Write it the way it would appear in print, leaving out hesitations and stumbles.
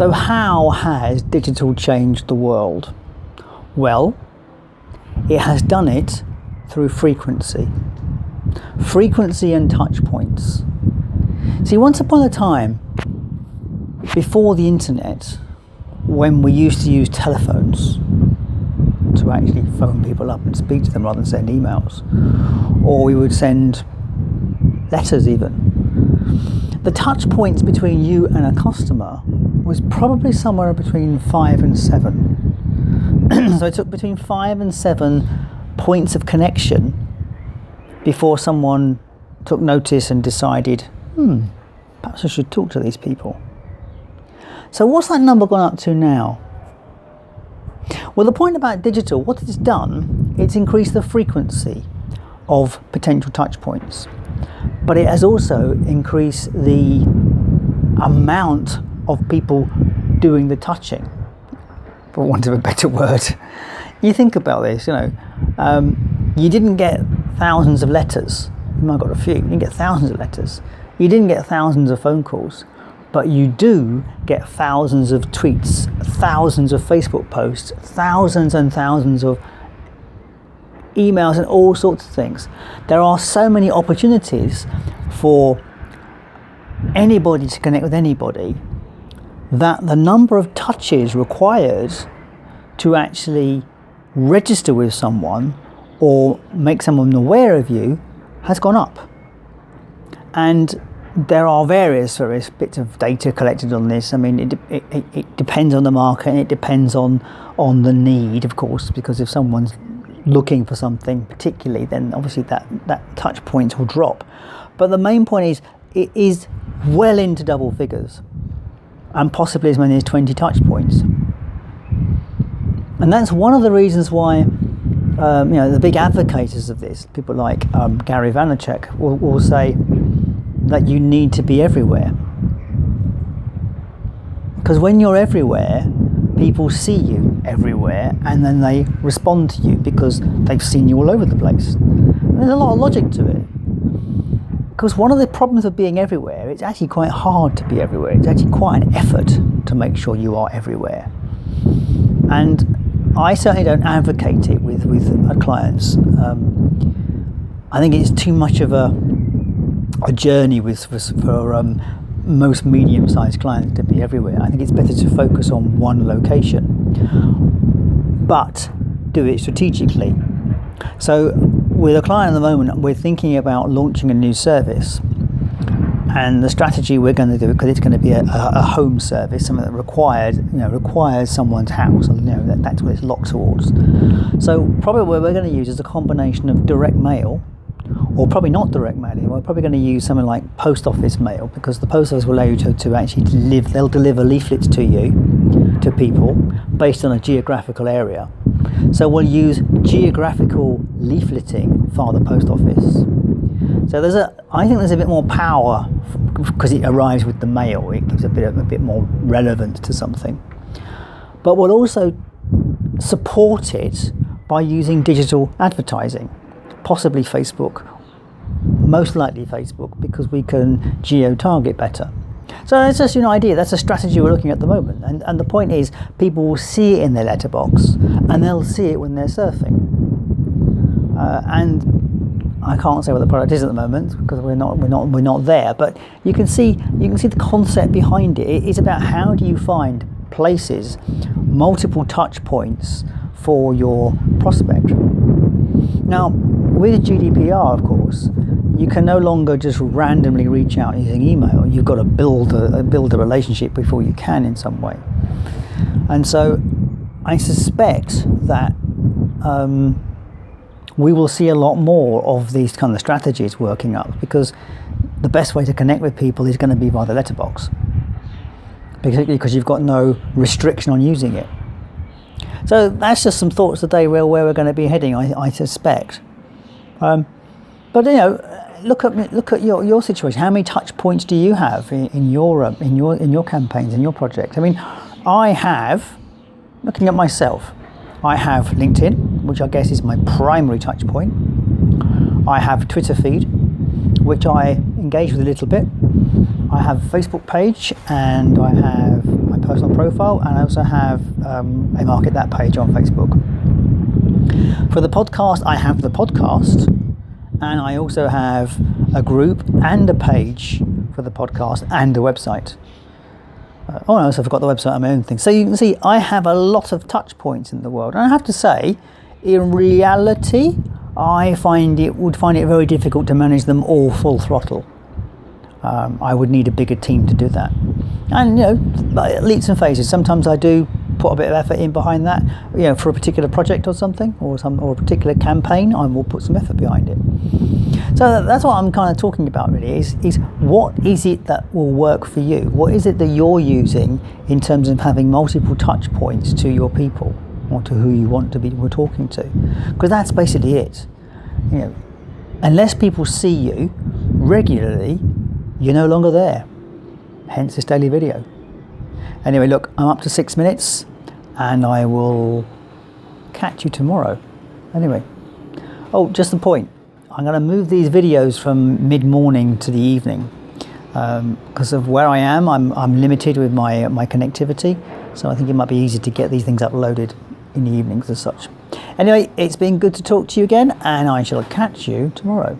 So how has digital changed the world? Well, it has done it through frequency and touch points. See, once upon a time, before the internet, when we used to use telephones to actually phone people up and speak to them rather than send emails, or we would send letters even, the touch points between you and a customer was probably somewhere between 5 and 7. So it took between 5 and 7 points of connection before someone took notice and decided, perhaps I should talk to these people. So what's that number gone up to now? Well, the point about digital, what it's done, it's increased the frequency of potential touch points, but it has also increased the amount of people doing the touching, for want of a better word. You think about this, you didn't get thousands of letters. You might have got a few. You didn't get thousands of letters. You didn't get thousands of phone calls, but you do get thousands of tweets, thousands of Facebook posts, thousands and thousands of emails and all sorts of things. There are so many opportunities for anybody to connect with anybody that the number of touches required to actually register with someone or make someone aware of you has gone up. And there are various bits of data collected on this. I mean, it depends on the market, and it depends on the need, of course, because if someone's looking for something particularly, then obviously that touch points will drop. But the main point is, it is well into double figures, and possibly as many as 20 touch points. And that's one of the reasons why the big advocates of this, people like Gary Vaynerchuk, will say that you need to be everywhere. Because when you're everywhere, people see you everywhere, and then they respond to you because they've seen you all over the place. And there's a lot of logic to it. Because one of the problems of being everywhere, it's actually quite hard to be everywhere. It's actually quite an effort to make sure you are everywhere. And I certainly don't advocate it with our clients. I think it's too much of a journey for most medium-sized clients to be everywhere. I think it's better to focus on one location, but do it strategically. So with a client at the moment, we're thinking about launching a new service, and the strategy we're going to do, because it's going to be a home service, something that requires someone's house, and that's what it's locked towards. So probably what we're going to use is a combination of direct mail, or probably not direct mailing. We're probably going to use something like post office mail, because the post office will allow you to actually they'll deliver leaflets to people based on a geographical area. So we'll use geographical leafleting via the post office. So I think there's a bit more power because it arrives with the mail. It gives a bit more relevance to something. But we'll also support it by using digital advertising, possibly Facebook, most likely Facebook, because we can geo-target better. So that's just an idea. That's a strategy we're looking at the moment. And the point is, people will see it in their letterbox, and they'll see it when they're surfing. And I can't say what the product is at the moment because we're not there. But you can see the concept behind it. It's about how do you find places, multiple touch points for your prospect. Now, with GDPR, of course, you can no longer just randomly reach out using email. You've got to build a relationship before you can in some way. And so I suspect that we will see a lot more of these kind of strategies working up, because the best way to connect with people is going to be via the letterbox, particularly because you've got no restriction on using it. So that's just some thoughts today where we're going to be heading, I suspect. But look at your situation. How many touch points do you have in your campaigns, in your project? I mean, I have, looking at myself, I have LinkedIn, which I guess is my primary touch point. I have Twitter feed, which I engage with a little bit. I have a Facebook page, and I have my personal profile, and I also have a Market That page on Facebook. For the podcast, I have the podcast, and I also have a group and a page for the podcast and a website. I also forgot the website on my own thing. So you can see I have a lot of touch points in the world. And I have to say, in reality, I would find it very difficult to manage them all full throttle. I would need a bigger team to do that. And, leaps and phases. Sometimes I do put a bit of effort in behind that, for a particular project or something, or a particular campaign, I will put some effort behind it. So that's what I'm kind of talking about really, is what is it that will work for you? What is it that you're using in terms of having multiple touch points to your people or to who you want to be talking to? Because that's basically it. Unless people see you regularly, you're no longer there. Hence this daily video. Anyway, look, I'm up to 6 minutes and I will catch you tomorrow. Anyway, just the point. I'm going to move these videos from mid-morning to the evening because of where I am. I'm limited with my connectivity, so I think it might be easy to get these things uploaded in the evenings as such. Anyway, it's been good to talk to you again, and I shall catch you tomorrow.